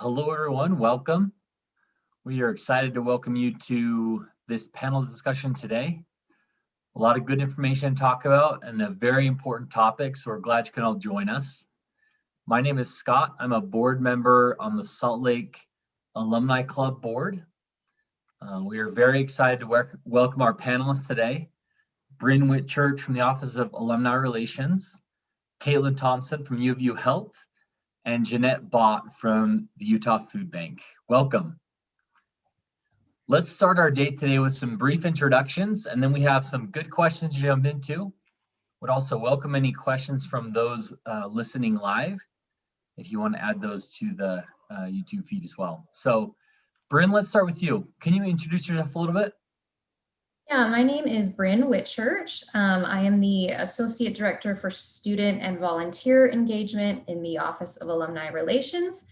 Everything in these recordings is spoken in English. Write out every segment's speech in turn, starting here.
Hello, everyone. Welcome. We are excited to welcome you to this panel discussion today. A lot of good information to talk about and a very important topic, so we're glad you can all join us. My name is Scott. I'm a board member on the Salt Lake Alumni Club board. We are very excited to welcome our panelists today. Bryn Whitchurch from the Office of Alumni Relations, Caitlin Thompson from U of U Health, and Jeanette Bott from the Utah Food Bank. Welcome. Let's start our day today with some brief introductions, and then we have some good questions to jump into. Would also welcome any questions from those listening live, if you want to add those to the YouTube feed as well. So, Bryn, let's start with you. Can you introduce yourself a little bit? Yeah, my name is Bryn Whitchurch. I am the Associate Director for Student and Volunteer Engagement in the Office of Alumni Relations.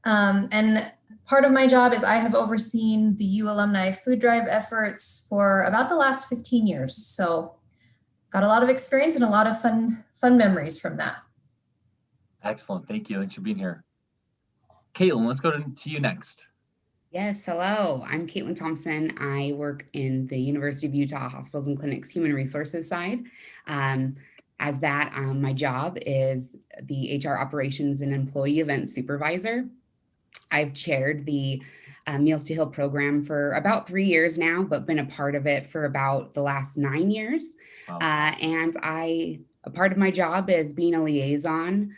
And part of my job is I have overseen the U Alumni Food Drive efforts for about the last 15 years. So got a lot of experience and a lot of fun memories from that. Excellent, thank you. Thanks for being here. Caitlin, let's go to you next. Yes, hello. I'm Caitlin Thompson. I work in the University of Utah Hospitals and Clinics Human Resources side. My job is the HR Operations and Employee Events Supervisor. I've chaired the Meals to Heal program for about 3 years now, but been a part of it for about the last 9 years. Wow. And a part of my job is being a liaison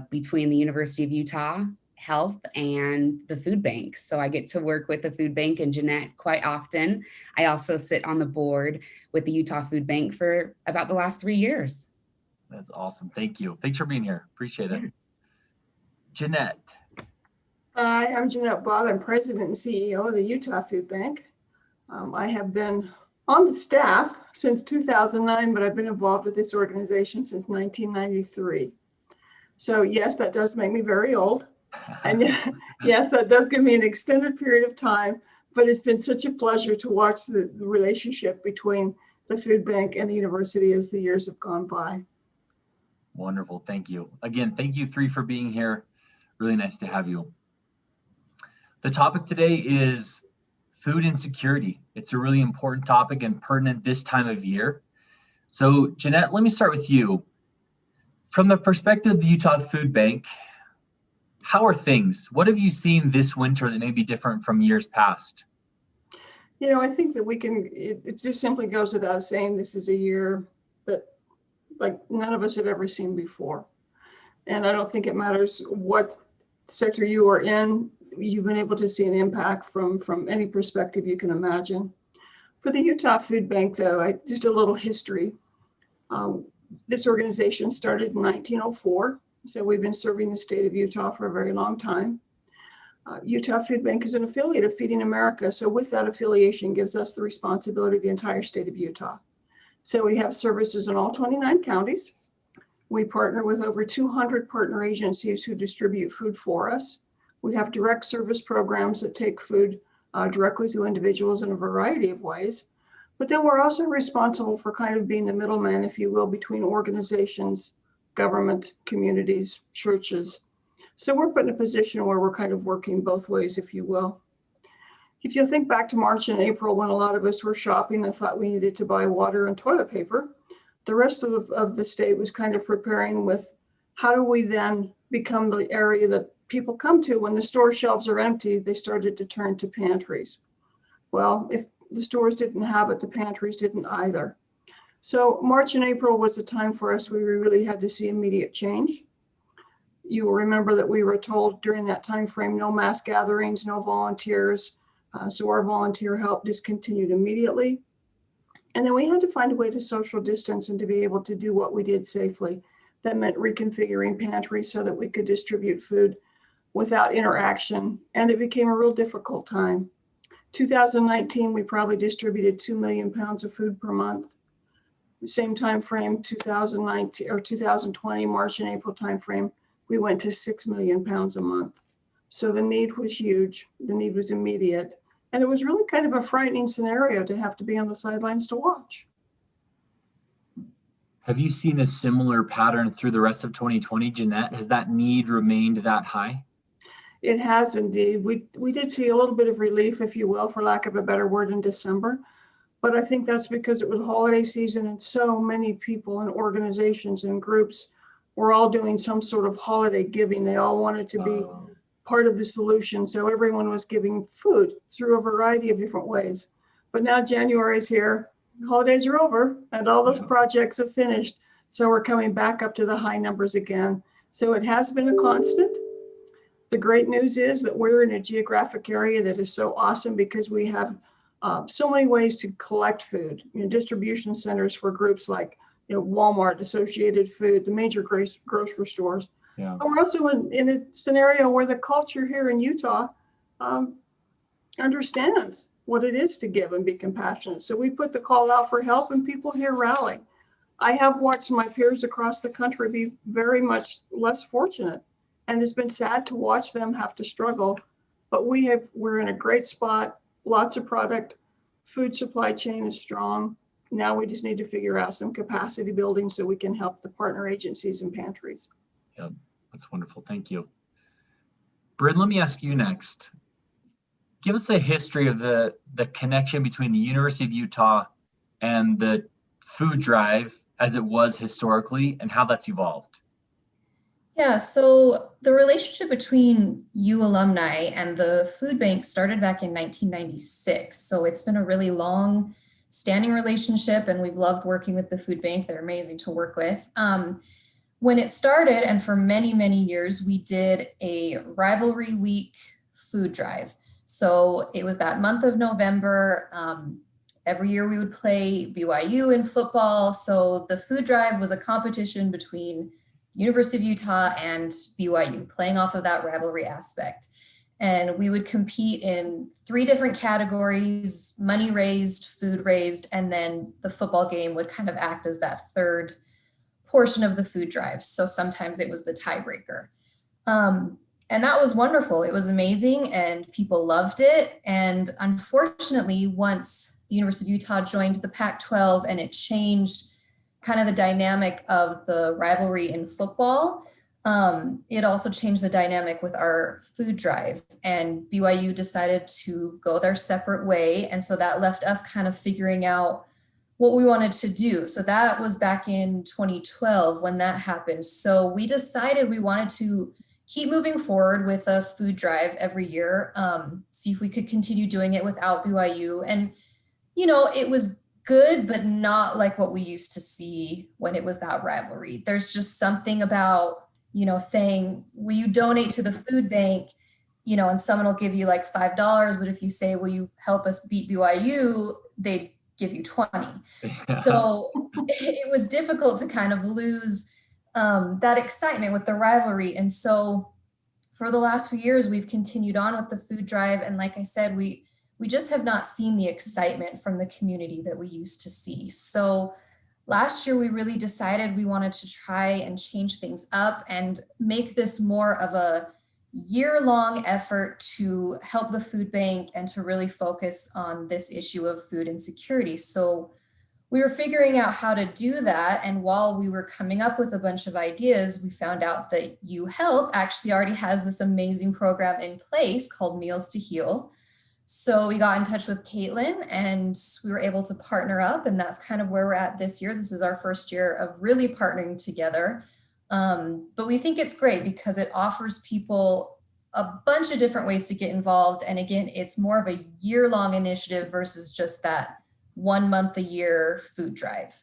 between the University of Utah Health and the food bank. So I get to work with the food bank and Jeanette quite often. I also sit on the board with the Utah Food Bank for about the last 3 years. That's awesome. Thank you. Thanks for being here. Appreciate it. Jeanette. Hi, I'm Jeanette Bott. I'm President and CEO of the Utah Food Bank. I have been on the staff since 2009, but I've been involved with this organization since 1993. So yes, that does make me very old. And yes, that does give me an extended period of time, but it's been such a pleasure to watch the relationship between the food bank and the university as the years have gone by. Wonderful, thank you. Again, thank you three for being here. Really nice to have you. The topic today is food insecurity. It's a really important topic and pertinent this time of year. So Jeanette, let me start with you. From the perspective of the Utah Food Bank, how are things? What have you seen this winter that may be different from years past? You know, I think that it just simply goes without saying, this is a year that like none of us have ever seen before. And I don't think it matters what sector you are in, you've been able to see an impact from any perspective you can imagine. For the Utah Food Bank, though, just a little history. This organization started in 1904. So we've been serving the state of Utah for a very long time. Utah Food Bank is an affiliate of Feeding America. So with that affiliation gives us the responsibility of the entire state of Utah. So we have services in all 29 counties. We partner with over 200 partner agencies who distribute food for us. We have direct service programs that take food directly to individuals in a variety of ways. But then we're also responsible for kind of being the middleman, if you will, between organizations, government, communities, churches. So we're put in a position where we're kind of working both ways, if you will. If you think back to March and April, when a lot of us were shopping and thought we needed to buy water and toilet paper, the rest of the state was kind of preparing with how do we then become the area that people come to when the store shelves are empty. They started to turn to pantries. Well, if the stores didn't have it, the pantries didn't either. So March and April was a time for us where we really had to see immediate change. You will remember that we were told during that time frame, no mass gatherings, no volunteers. So our volunteer help discontinued immediately. And then we had to find a way to social distance and to be able to do what we did safely. That meant reconfiguring pantries so that we could distribute food without interaction. And it became a real difficult time. 2019, we probably distributed 2 million pounds of food per month. Same time frame, 2019 or 2020, March and April time frame, we went to 6 million pounds a month. So the need was huge. The need was immediate. And it was really kind of a frightening scenario to have to be on the sidelines to watch. Have you seen a similar pattern through the rest of 2020, Jeanette? Has that need remained that high? It has indeed. We did see a little bit of relief, if you will, for lack of a better word, in December. But I think that's because it was holiday season and so many people and organizations and groups were all doing some sort of holiday giving. They all wanted to be part of the solution. So everyone was giving food through a variety of different ways. But now January is here, holidays are over, and all those projects have finished. So we're coming back up to the high numbers again. So it has been a constant. The great news is that we're in a geographic area that is so awesome because we have so many ways to collect food, distribution centers for groups like Walmart, Associated Food, the major grocery stores. Yeah. But we're also in a scenario where the culture here in Utah understands what it is to give and be compassionate. So we put the call out for help and people here rally. I have watched my peers across the country be very much less fortunate. And it's been sad to watch them have to struggle, but we're in a great spot, lots of product, food supply chain is strong. Now we just need to figure out some capacity building so we can help the partner agencies and pantries. Yep, that's wonderful. Thank you. Bryn, let me ask you next. Give us a history of the connection between the University of Utah and the food drive as it was historically and how that's evolved. Yeah, so the relationship between U alumni and the food bank started back in 1996. So it's been a really long standing relationship and we've loved working with the food bank. They're amazing to work with. When it started, and for many, many years, we did a rivalry week food drive. So it was that month of November. Every year we would play BYU in football. So the food drive was a competition between University of Utah and BYU, playing off of that rivalry aspect. And we would compete in 3 different categories: money raised, food raised, and then the football game would kind of act as that third portion of the food drive. So sometimes it was the tiebreaker. And that was wonderful. It was amazing and people loved it. And unfortunately, once the University of Utah joined the Pac-12 and it changed kind of the dynamic of the rivalry in football, it also changed the dynamic with our food drive, and BYU decided to go their separate way. And so that left us kind of figuring out what we wanted to do. So that was back in 2012 when that happened. So we decided we wanted to keep moving forward with a food drive every year, see if we could continue doing it without BYU. And, it was good, but not like what we used to see when it was that rivalry. There's just something about, saying, will you donate to the food bank, and someone will give you like $5. But if you say, will you help us beat BYU, they give you 20. So it was difficult to kind of lose that excitement with the rivalry. And so for the last few years, we've continued on with the food drive. And like I said, we just have not seen the excitement from the community that we used to see. So last year, we really decided we wanted to try and change things up and make this more of a year-long effort to help the food bank and to really focus on this issue of food insecurity. So we were figuring out how to do that. And while we were coming up with a bunch of ideas, we found out that U Health actually already has this amazing program in place called Meals to Heal. So we got in touch with Caitlin and we were able to partner up, and that's kind of where we're at this year. This is our first year of really partnering together. But we think it's great because it offers people a bunch of different ways to get involved. And again, it's more of a year-long initiative versus just that 1 month a year food drive.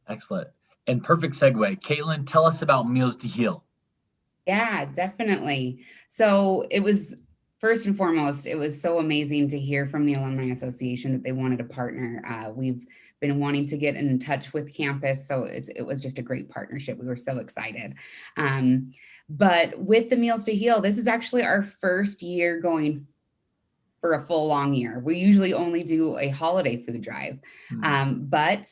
Excellent. And perfect segue. Caitlin, tell us about Meals to Heal. Yeah, definitely. So it was, first and foremost, it was so amazing to hear from the Alumni Association that they wanted to partner. We've been wanting to get in touch with campus, so it was just a great partnership. We were so excited. But with the Meals to Heal, this is actually our first year going for a full long year. We usually only do a holiday food drive. But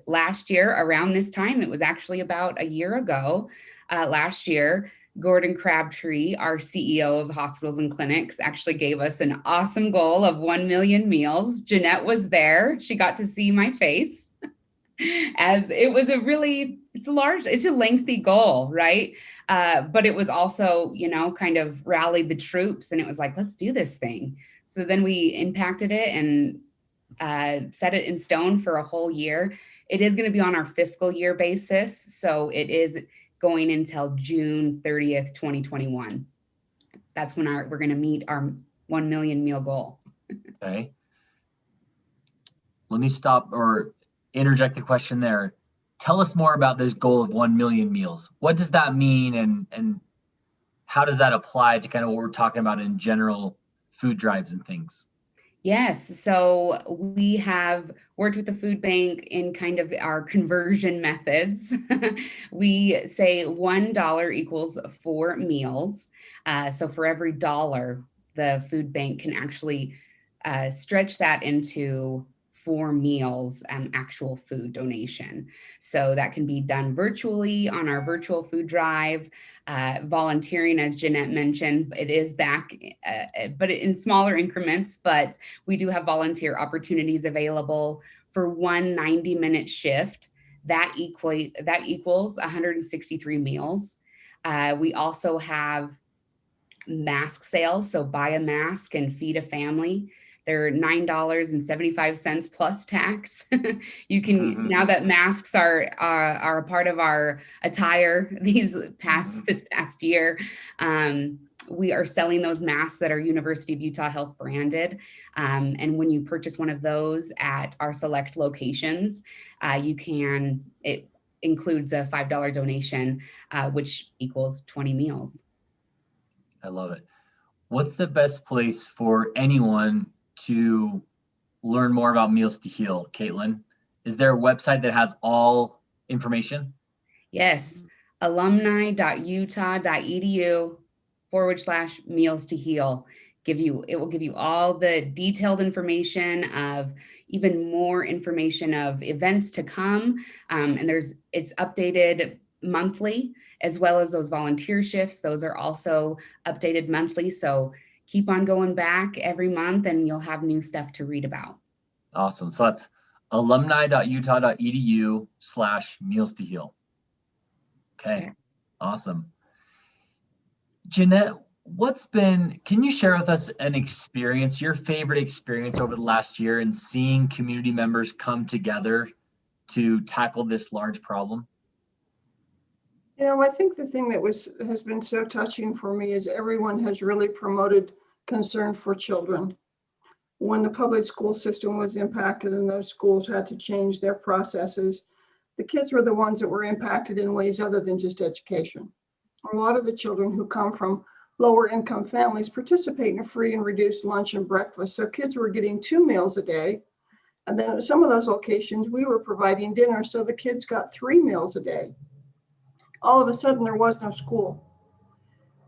last year around this time, it was actually about a year ago, last year, Gordon Crabtree, our CEO of Hospitals and Clinics, actually gave us an awesome goal of 1 million meals. Jeanette was there. She got to see my face as it was a really it's a lengthy goal, right? But it was also, kind of rallied the troops, and it was like, let's do this thing. So then we impacted it and set it in stone for a whole year. It is going to be on our fiscal year basis. So it is going until June 30th, 2021. That's when we're going to meet our 1 million meal goal. Okay. Let me stop or interject a question there. Tell us more about this goal of 1 million meals. What does that mean, and how does that apply to kind of what we're talking about in general food drives and things? Yes, so we have worked with the food bank in kind of our conversion methods. We say $1 equals 4 meals. So for every dollar, the food bank can actually stretch that into 4 meals, actual food donation. So that can be done virtually on our virtual food drive. Volunteering, as Jeanette mentioned, it is back, but in smaller increments, but we do have volunteer opportunities available for one 90-minute shift. That equals 163 meals. We also have mask sales. So buy a mask and feed a family. They're $9.75 plus tax. You can, now that masks are a part of our attire this past year, we are selling those masks that are University of Utah Health branded. And when you purchase one of those at our select locations, it includes a $5 donation, which equals 20 meals. I love it. What's the best place for anyone to learn more about Meals to Heal, Caitlin? Is there a website that has all information? Yes, alumni.utah.edu/Meals to Heal. It will give you all the detailed information of even more information of events to come. And it's updated monthly, as well as those volunteer shifts. Those are also updated monthly. So keep on going back every month and you'll have new stuff to read about. Awesome. So that's alumni.utah.edu/Meals to Heal. Okay. Awesome. Jeanette, can you share with us an experience, your favorite experience over the last year in seeing community members come together to tackle this large problem? I think the thing that has been so touching for me is everyone has really promoted concern for children. When the public school system was impacted and those schools had to change their processes, the kids were the ones that were impacted in ways other than just education. A lot of the children who come from lower income families participate in a free and reduced lunch and breakfast. So kids were getting 2 meals a day. And then at some of those locations, we were providing dinner. So the kids got 3 meals a day. All of a sudden, there was no school.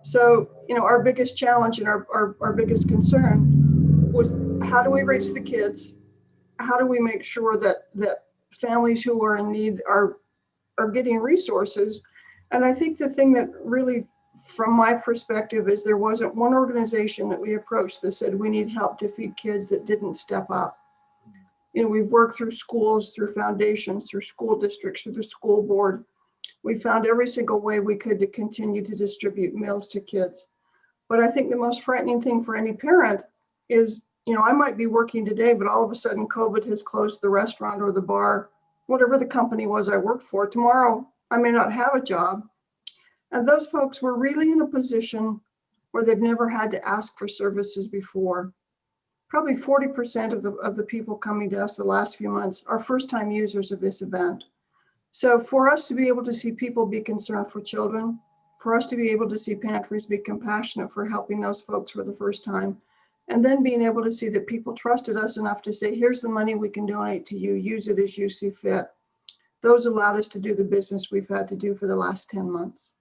So, our biggest challenge and our biggest concern was, how do we reach the kids? How do we make sure that families who are in need are getting resources? And I think the thing that really, from my perspective, is there wasn't one organization that we approached that said we need help to feed kids that didn't step up. We've worked through schools, through foundations, through school districts, through the school board. We found every single way we could to continue to distribute meals to kids. But I think the most frightening thing for any parent is, I might be working today, but all of a sudden COVID has closed the restaurant or the bar, whatever the company was I worked for. Tomorrow, I may not have a job. And those folks were really in a position where they've never had to ask for services before. Probably 40% of the people coming to us the last few months are first-time users of this event. So for us to be able to see people be concerned for children, for us to be able to see pantries be compassionate for helping those folks for the first time, and then being able to see that people trusted us enough to say, here's the money we can donate to you, use it as you see fit. Those allowed us to do the business we've had to do for the last 10 months.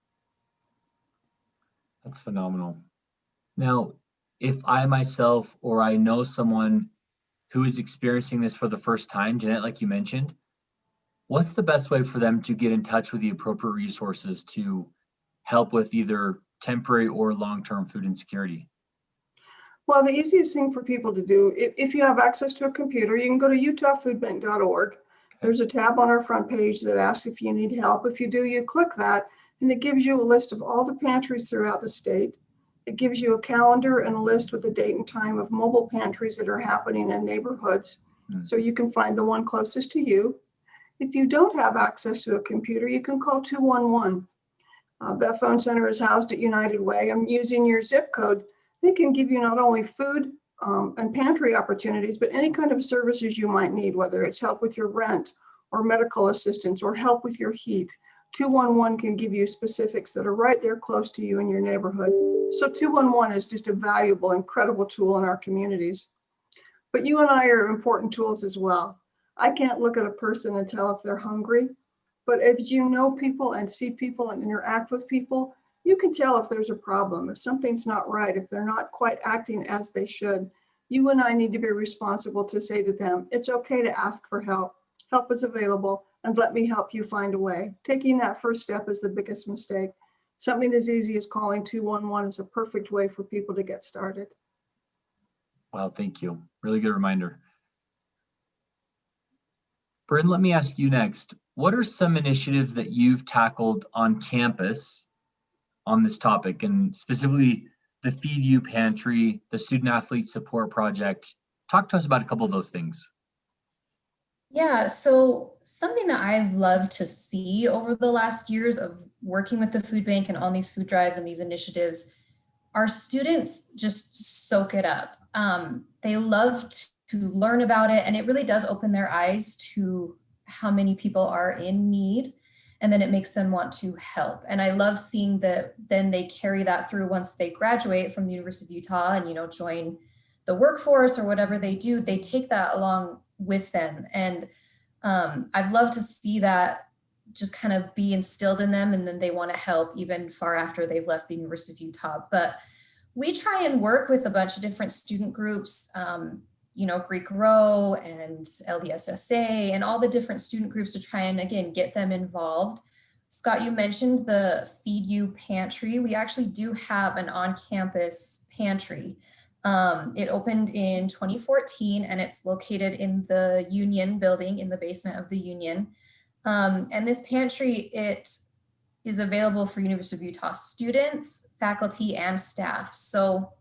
That's phenomenal. Now, if I myself or I know someone who is experiencing this for the first time, Jeanette, like you mentioned, what's the best way for them to get in touch with the appropriate resources to help with either temporary or long-term food insecurity? Well, the easiest thing for people to do, if you have access to a computer, you can go to utahfoodbank.org There's a tab on our front page that asks if you need help. If you do, you click that, and it gives you a list of all the pantries throughout the state. It gives you a calendar and a list with the date and time of mobile pantries that are happening in neighborhoods, so you can find the one closest to you. If you don't have access to a computer, you can call 211. That phone center is housed at United Way, and using your zip code, they can give you not only food and pantry opportunities, but any kind of services you might need, whether it's help with your rent or medical assistance or help with your heat. 211 can give you specifics that are right there close to you in your neighborhood. So 211 is just a valuable, incredible tool in our communities. But you and I are important tools as well. I can't look at a person and tell if they're hungry, but if you know people and see people and interact with people, you can tell if there's a problem, if something's not right, if they're not quite acting as they should. You and I need to be responsible to say to them, it's okay to ask for help. Help is available, and let me help you find a way. Taking that first step is the biggest mistake. Something as easy as calling 211 is a perfect way for people to get started. Wow, thank you. Really good reminder. Bryn, let me ask you next. What are some initiatives that you've tackled on campus on this topic, and specifically the Feed You Pantry, the Student Athlete Support Project? Talk to us about a couple of those things. Yeah, so something that I've loved to see over the last years of working with the food bank and on these food drives and these initiatives, our students just soak it up. They love to learn about it, and it really does open their eyes to how many people are in need, and then it makes them want to help. And I love seeing that then they carry that through once they graduate from the University of Utah and, join the workforce or whatever they do, they take that along with them. And I've loved to see that just kind of be instilled in them, and then they want to help even far after they've left the University of Utah. But we try and work with a bunch of different student groups, Greek Row and LDSSA and all the different student groups to try and, again, get them involved. Scott, you mentioned the Feed You Pantry. We actually do have an on-campus pantry. It opened in 2014, and it's located in the Union building, in the basement of the Union. And this pantry, it is available for University of Utah students, faculty, and staff. So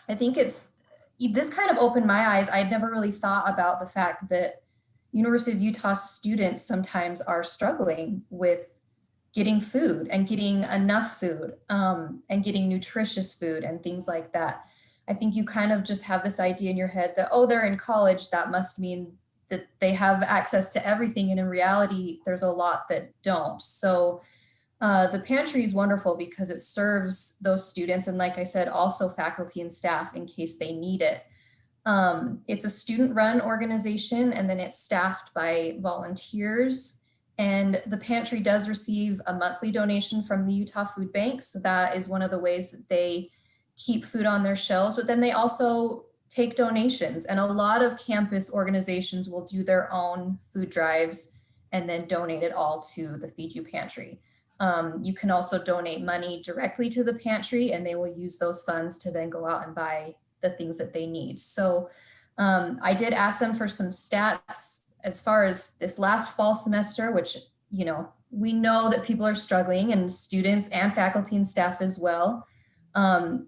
I think this kind of opened my eyes. I'd never really thought about the fact that University of Utah students sometimes are struggling with getting food and getting enough food, and getting nutritious food and things like that. I think you kind of just have this idea in your head that, oh, they're in college, that must mean that they have access to everything. And in reality, there's a lot that don't. So the pantry is wonderful because it serves those students, and like I said, also faculty and staff in case they need it. It's a student-run organization, and then it's staffed by volunteers. And the pantry does receive a monthly donation from the Utah Food Bank. So that is one of the ways that they keep food on their shelves, but then they also take donations, and a lot of campus organizations will do their own food drives and then donate it all to the Feed You Pantry. You can also donate money directly to the pantry, and they will use those funds to then go out and buy the things that they need. So I did ask them for some stats as far as this last fall semester, which, we know that people are struggling, and students and faculty and staff as well.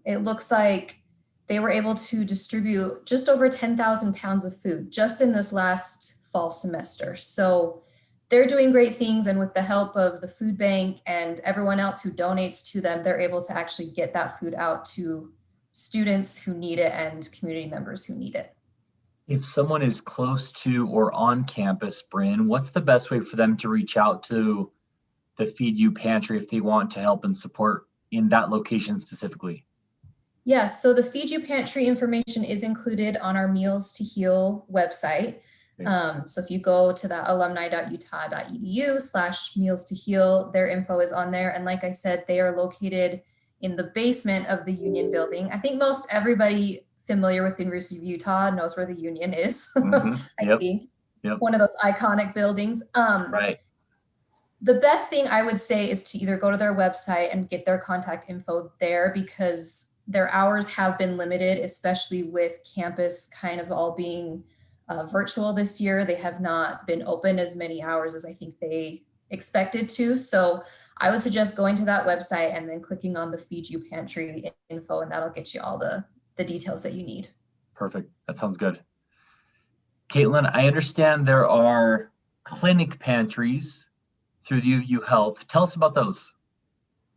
It looks like they were able to distribute just over 10,000 pounds of food just in this last fall semester. So they're doing great things. And with the help of the food bank and everyone else who donates to them, they're able to actually get that food out to students who need it and community members who need it. If someone is close to or on campus, Bryn, what's the best way for them to reach out to the Feed You Pantry if they want to help and support in that location specifically? Yes, so the Feed You Pantry information is included on our Meals to Heal website. So if you go to that alumni.utah.edu/meals to heal, their info is on there. And like I said, they are located in the basement of the Union building. I think most everybody familiar with the University of Utah knows where the Union is. Mm-hmm. I think one of those iconic buildings. Right. The best thing I would say is to either go to their website and get their contact info there, because their hours have been limited, especially with campus kind of all being virtual this year. They have not been open as many hours as I think they expected to. So I would suggest going to that website and then clicking on the Feed You Pantry info, and that'll get you all the details that you need. Perfect. That sounds good. Caitlin, I understand there are clinic pantries through the U of U Health. Tell us about those.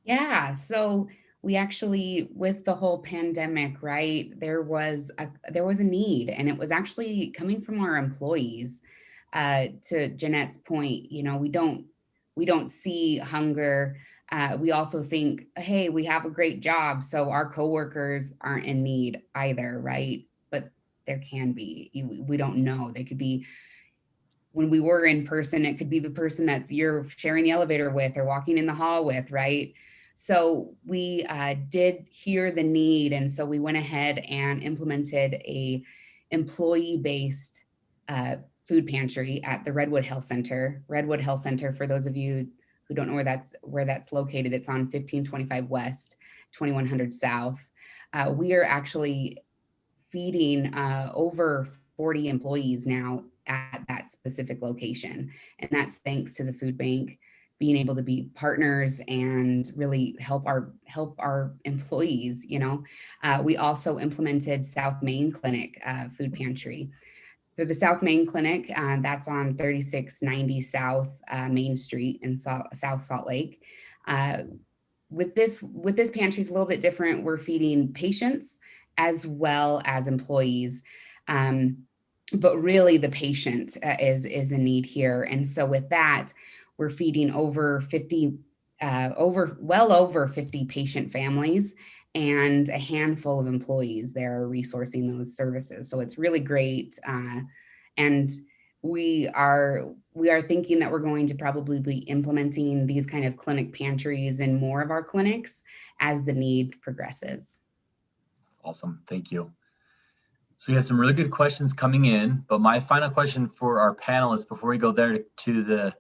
Yeah, so we actually, with the whole pandemic, right, there was a need, and it was actually coming from our employees. To Jeanette's point, you know, we don't see hunger. We also think, hey, we have a great job, so our coworkers aren't in need either, right? But there can be. We don't know. They could be, when we were in person, it could be the person that you're sharing the elevator with or walking in the hall with, right? So we did hear the need, and so we went ahead and implemented a employee-based food pantry at the Redwood Health Center. Redwood Health Center, for those of you who don't know where that's located, it's on 1525 West, 2100 South. We are actually feeding over 40 employees now at that specific location, and that's thanks to the food bank being able to be partners and really help our employees. You know, we also implemented South Main Clinic food pantry. For the South Main Clinic, that's on 3690 South Main Street in South Salt Lake. With this pantry, it's a little bit different. We're feeding patients as well as employees. But really the patient is in need here. And so with that, we're feeding well over 50 patient families and a handful of employees there are resourcing those services. So it's really great. And we are thinking that we're going to probably be implementing these kind of clinic pantries in more of our clinics as the need progresses. Awesome. Thank you. So we have some really good questions coming in, but my final question for our panelists before we go there to the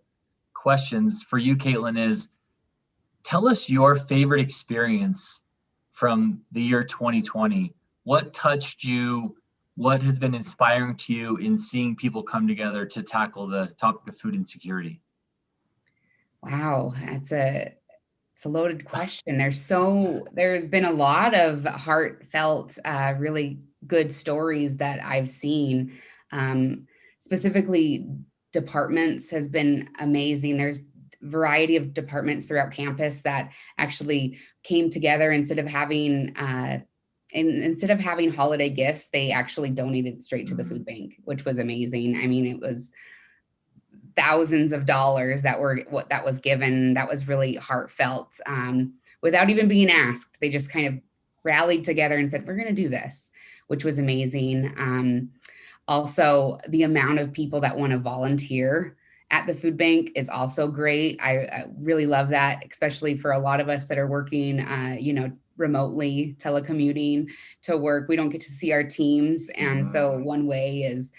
questions for you, Caitlin, is tell us your favorite experience from the year 2020. What touched you? What has been inspiring to you in seeing people come together to tackle the topic of food insecurity? Wow, it's a loaded question. There's been a lot of heartfelt, really good stories that I've seen. Specifically, departments has been amazing. There's a variety of departments throughout campus that actually came together. Instead of having holiday gifts, they actually donated straight to the food bank, which was amazing. I mean, it was thousands of dollars that was given. That was really heartfelt. Without even being asked, they just kind of rallied together and said, we're going to do this, which was amazing. Also, the amount of people that want to volunteer at the food bank is also great. I really love that, especially for a lot of us that are working, remotely, telecommuting to work. We don't get to see our teams. And so one way is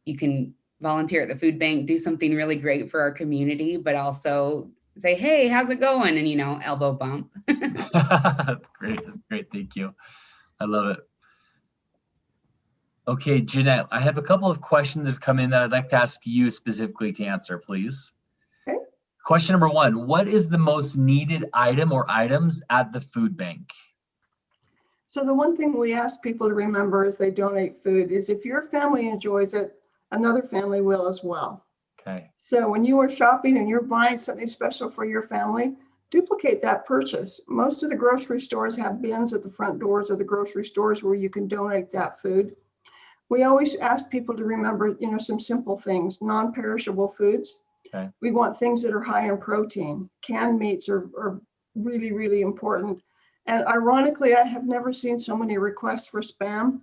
you can volunteer at the food bank, do something really great for our community, but also say, hey, how's it going? And, elbow bump. That's great. That's great. Thank you. I love it. Okay, Jeanette, I have a couple of questions that have come in that I'd like to ask you specifically to answer, please. Okay. Question number one, what is the most needed item or items at the food bank? So the one thing we ask people to remember as they donate food is if your family enjoys it, another family will as well. Okay. So when you are shopping and you're buying something special for your family, duplicate that purchase. Most of the grocery stores have bins at the front doors of the grocery stores where you can donate that food. We always ask people to remember, some simple things, non-perishable foods. Okay. We want things that are high in protein. Canned meats are really, really important. And ironically, I have never seen so many requests for Spam.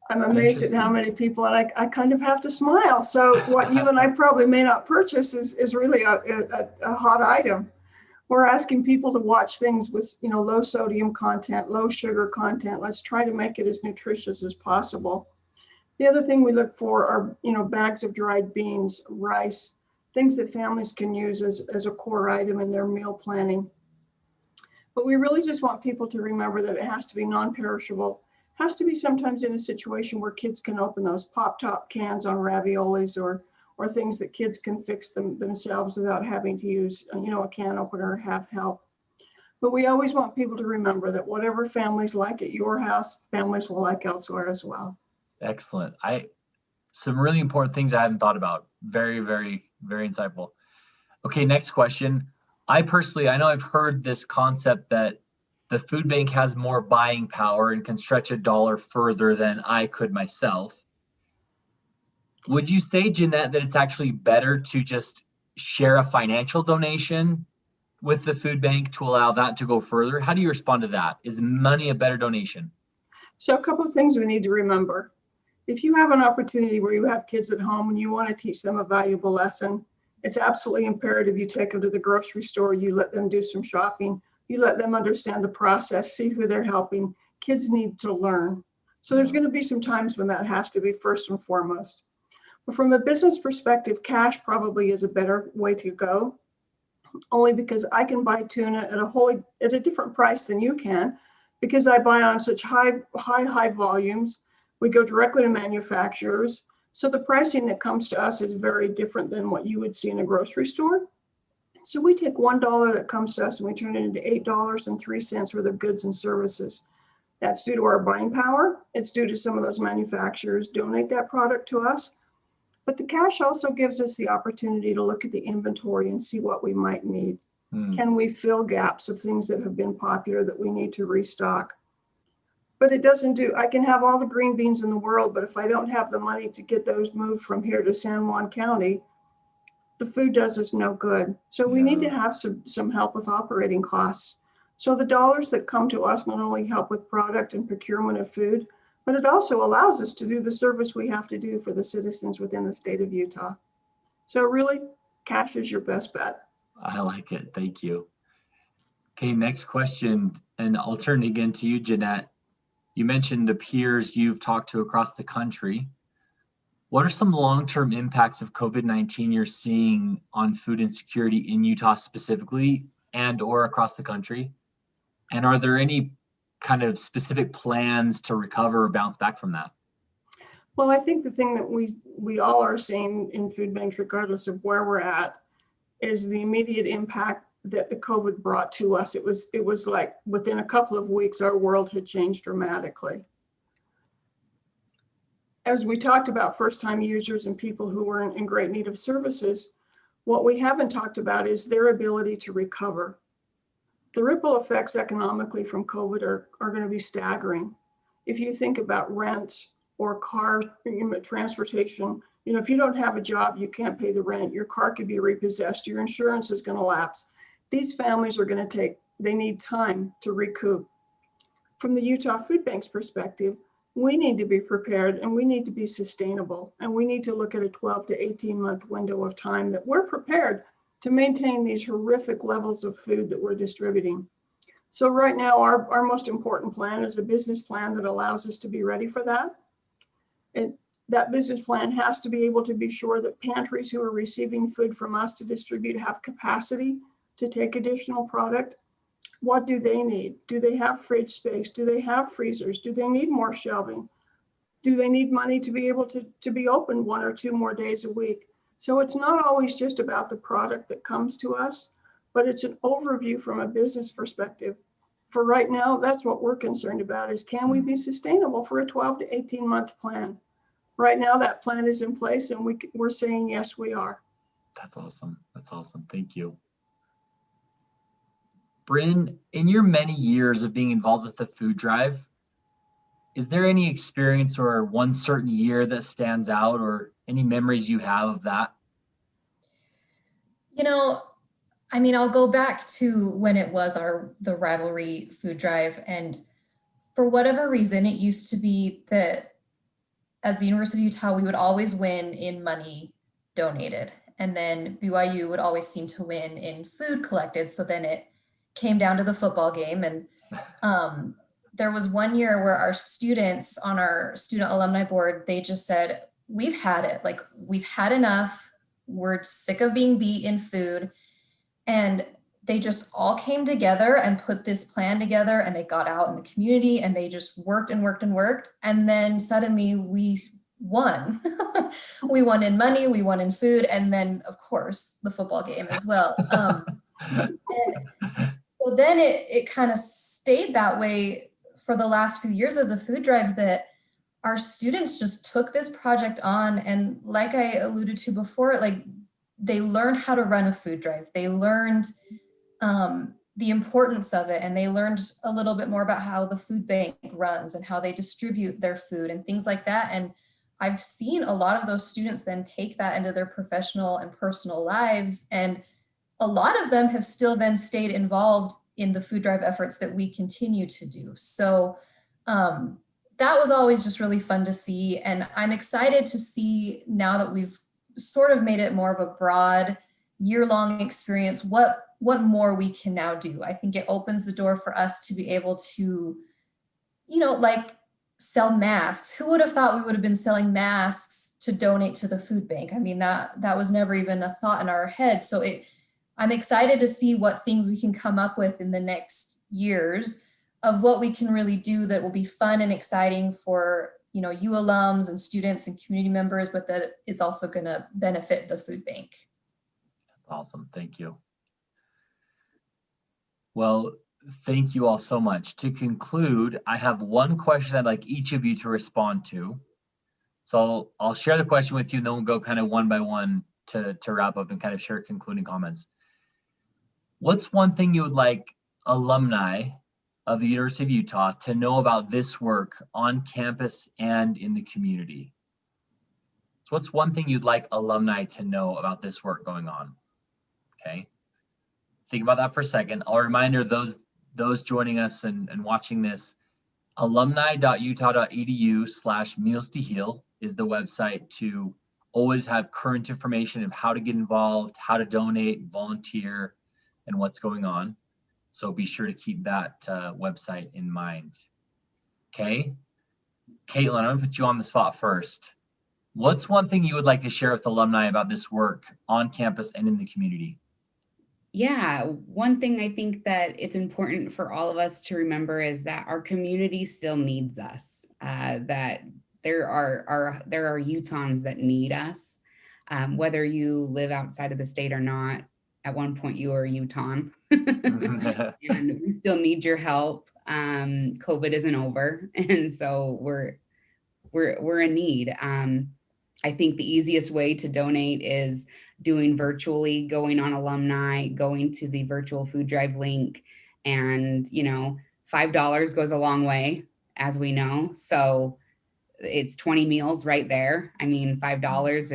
I'm amazed at how many people, and I kind of have to smile. So what you and I probably may not purchase is really a hot item. We're asking people to watch things with, low sodium content, low sugar content. Let's try to make it as nutritious as possible. The other thing we look for are, bags of dried beans, rice, things that families can use as a core item in their meal planning. But we really just want people to remember that it has to be non-perishable, has to be sometimes in a situation where kids can open those pop-top cans on raviolis or things that kids can fix themselves without having to use, a can opener or have help. But we always want people to remember that whatever families like at your house, families will like elsewhere as well. Excellent. Some really important things I hadn't thought about. Very, very, very insightful. Okay, next question. I know I've heard this concept that the food bank has more buying power and can stretch a dollar further than I could myself. Would you say, Jeanette, that it's actually better to just share a financial donation with the food bank to allow that to go further? How do you respond to that? Is money a better donation? So a couple of things we need to remember. If you have an opportunity where you have kids at home and you want to teach them a valuable lesson, it's absolutely imperative you take them to the grocery store, you let them do some shopping, you let them understand the process, see who they're helping. Kids need to learn. So there's going to be some times when that has to be first and foremost. But from a business perspective, cash probably is a better way to go, only because I can buy tuna at a different price than you can, because I buy on such high volumes. We go directly to manufacturers. So the pricing that comes to us is very different than what you would see in a grocery store. So we take $1 that comes to us and we turn it into $8.03 worth of goods and services. That's due to our buying power. It's due to some of those manufacturers donate that product to us. But the cash also gives us the opportunity to look at the inventory and see what we might need. Can we fill gaps of things that have been popular that we need to restock? But I can have all the green beans in the world, but if I don't have the money to get those moved from here to San Juan County, the food does us no good. So we need to have some help with operating costs. So the dollars that come to us not only help with product and procurement of food, but it also allows us to do the service we have to do for the citizens within the state of Utah. So really, cash is your best bet. I like it. Thank you. Okay, next question. And I'll turn again to you, Jeanette. You mentioned the peers you've talked to across the country. What are some long-term impacts of COVID-19 you're seeing on food insecurity in Utah specifically and or across the country? And are there any kind of specific plans to recover or bounce back from that? Well, I think the thing that we all are seeing in food banks, regardless of where we're at, is the immediate impact that the COVID brought to us. It was like within a couple of weeks, our world had changed dramatically. As we talked about first-time users and people who were in great need of services, what we haven't talked about is their ability to recover. The ripple effects economically from COVID are going to be staggering. If you think about rent or car transportation, if you don't have a job, you can't pay the rent, your car could be repossessed, your insurance is going to lapse. These families they need time to recoup. From the Utah Food Bank's perspective, we need to be prepared and we need to be sustainable. And we need to look at a 12 to 18 month window of time that we're prepared to maintain these horrific levels of food that we're distributing. So right now, our most important plan is a business plan that allows us to be ready for that. And that business plan has to be able to be sure that pantries who are receiving food from us to distribute have capacity to take additional product. What do they need? Do they have fridge space? Do they have freezers? Do they need more shelving? Do they need money to be able to be open 1 or 2 more days a week? So it's not always just about the product that comes to us, but it's an overview from a business perspective. For right now, that's what we're concerned about is, can we be sustainable for a 12 to 18 month plan? Right now, that plan is in place and we're saying, yes, we are. That's awesome. That's awesome. Thank you. Bryn, in your many years of being involved with the food drive, is there any experience or one certain year that stands out or any memories you have of that? I'll go back to when it was the rivalry food drive. And for whatever reason, it used to be that as the University of Utah, we would always win in money donated. And then BYU would always seem to win in food collected. So then it came down to the football game. And there was one year where our students on our student alumni board, they just said, we've had it. Like, we've had enough. We're sick of being beat in food. And they just all came together and put this plan together, and they got out in the community and they just worked and worked and worked. And then suddenly we won. We won in money, we won in food, and then of course the football game as well. And so then it kind of stayed that way for the last few years of the food drive, that our students just took this project on. And like I alluded to before, like they learned how to run a food drive. They learned the importance of it. And they learned a little bit more about how the food bank runs and how they distribute their food and things like that. And I've seen a lot of those students then take that into their professional and personal lives. And a lot of them have still then stayed involved in the food drive efforts that we continue to do. So that was always just really fun to see. And I'm excited to see now that we've sort of made it more of a broad year-long experience, what more we can now do. I think it opens the door for us to be able to, like sell masks. Who would have thought we would have been selling masks to donate to the food bank? I mean, that was never even a thought in our head. So I'm excited to see what things we can come up with in the next years of what we can really do that will be fun and exciting for, you alums and students and community members, but that is also going to benefit the food bank. Awesome. Thank you. Well, thank you all so much. To conclude, I have one question I'd like each of you to respond to. So I'll share the question with you, and then we'll go kind of one by one to wrap up and kind of share concluding comments. What's one thing you would like alumni of the University of Utah to know about this work on campus and in the community? So what's one thing you'd like alumni to know about this work going on? Okay, think about that for a second. I'll remind those joining us and watching this, alumni.utah.edu/meals to heal is the website to always have current information of how to get involved, how to donate, volunteer, and what's going on. So be sure to keep that website in mind. Okay, Caitlin, I'm gonna put you on the spot first. What's one thing you would like to share with alumni about this work on campus and in the community? Yeah, one thing I think that it's important for all of us to remember is that our community still needs us, that there are Utahns that need us, whether you live outside of the state or not. At one point you were a Utahn and we still need your help. COVID isn't over. And so we're in need. I think the easiest way to donate is doing virtually, going on alumni, going to the virtual food drive link, and $5 goes a long way, as we know. So it's 20 meals right there. I mean, $5,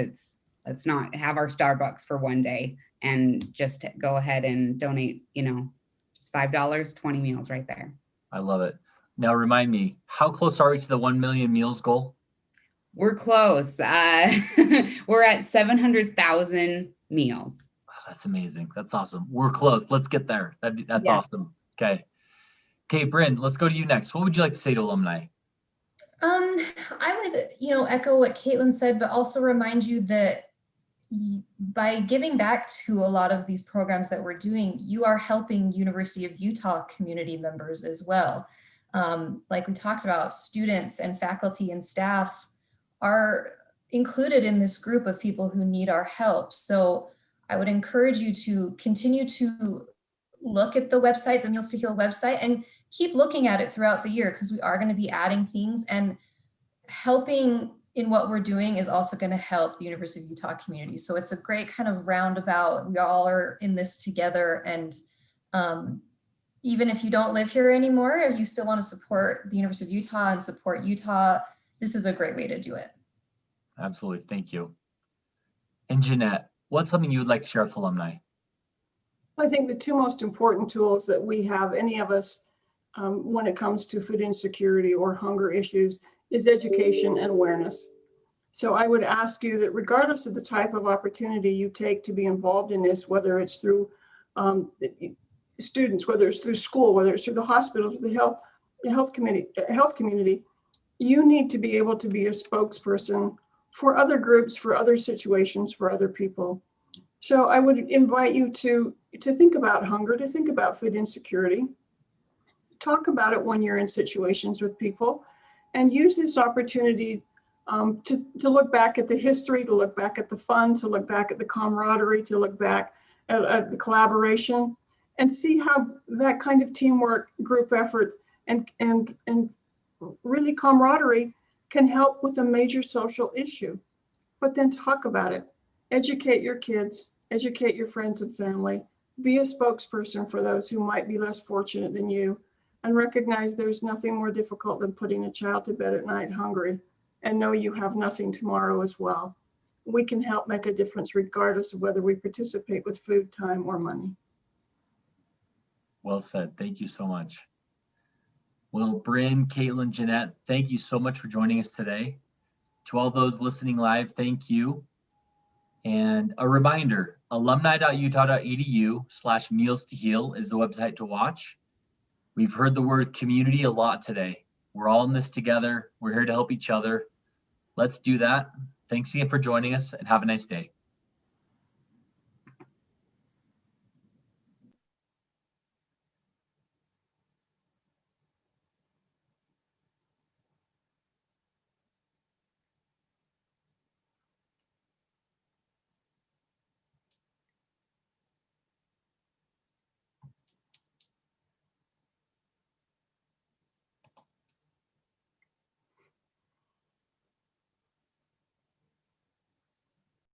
let's not have our Starbucks for one day and just go ahead and donate, just $5, 20 meals right there. I love it. Now remind me, how close are we to the 1 million meals goal? We're close. We're at 700,000 meals. Oh, that's amazing. That's awesome. We're close. Let's get there. That's awesome. Okay, Bryn, let's go to you next. What would you like to say to alumni? I would, echo what Caitlin said, but also remind you that by giving back to a lot of these programs that we're doing, you are helping University of Utah community members as well. Like we talked about, students and faculty and staff are included in this group of people who need our help. So I would encourage you to continue to look at the website, the Meals to Heal website, and keep looking at it throughout the year, because we are going to be adding things, and helping in what we're doing is also going to help the University of Utah community. So it's a great kind of roundabout. We all are in this together. And even if you don't live here anymore, if you still want to support the University of Utah and support Utah, this is a great way to do it. Absolutely. Thank you. And Jeanette, what's something you would like to share with alumni? I think the two most important tools that we have, any of us, when it comes to food insecurity or hunger issues, is education and awareness. So I would ask you that regardless of the type of opportunity you take to be involved in this, whether it's through students, whether it's through school, whether it's through the hospitals, the health community, you need to be able to be a spokesperson for other groups, for other situations, for other people. So I would invite you to think about hunger, to think about food insecurity. Talk about it when you're in situations with people, and use this opportunity to look back at the history, to look back at the fun, to look back at the camaraderie, to look back at the collaboration, and see how that kind of teamwork, group effort, and really camaraderie can help with a major social issue. But then talk about it. Educate your kids, educate your friends and family, be a spokesperson for those who might be less fortunate than you, and recognize there's nothing more difficult than putting a child to bed at night hungry, and know you have nothing tomorrow as well. We can help make a difference regardless of whether we participate with food, time, or money. Well said. Thank you so much. Well, Bryn, Caitlin, Jeanette, thank you so much for joining us today. To all those listening live, thank you. And a reminder, alumni.utah.edu/meals to heal is the website to watch. We've heard the word community a lot today. We're all in this together. We're here to help each other. Let's do that. Thanks again for joining us, and have a nice day.